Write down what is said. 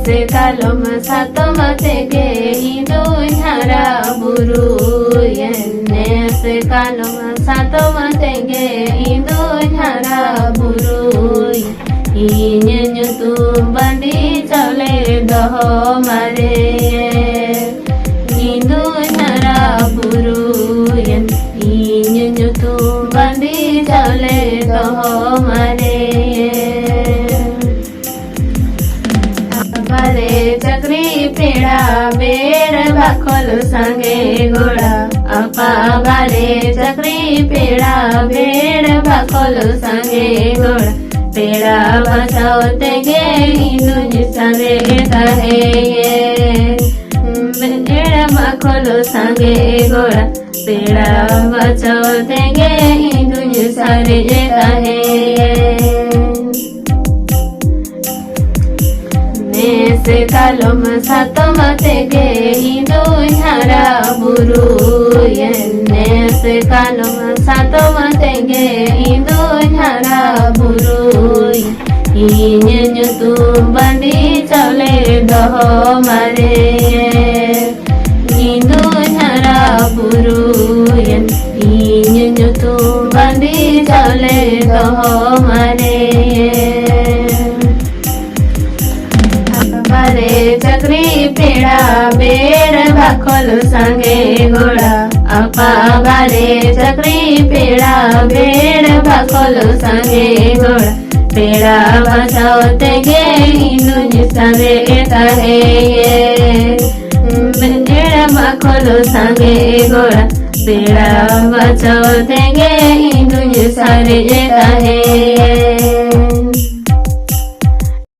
se kalom satom tege indo nyara buru yenne se kalom satom tege indo nyara buru inyenyu tu bandi chale doho mare indo nyara buru yen inyenyu tu bandi chale doho mare भले चक्री पेड़ा बेड़ बाखोल संगे घोड़ा अपा भले चक्री पेड़ा बेड़ बाखोल संगे घोड़ा पेड़ा बचाओ तेगे हिंदू संगे कहे बेड़ बाखोल संगे घोड़ा पेड़ा बचाओ तेगे हिंदू संगे कहे se kalom satom tege indo nyara buru yenne se kalom satom tege indo nyara buru inyenyu tu bandi chale doho mare indo nyara buru yen inyenyu tu bandi chale doho mare भले चक्री पेड़ा बेड़ बाखोल संगे घोड़ा अपा भले चक्री पेड़ा बेड़ बाखोल संगे घोड़ा पेड़ा बचाओ तेगे हिंदू संगे कहे बेड़ बाखोल संगे घोड़ा पेड़ा बचाओ तेगे हिंदू संगे कहे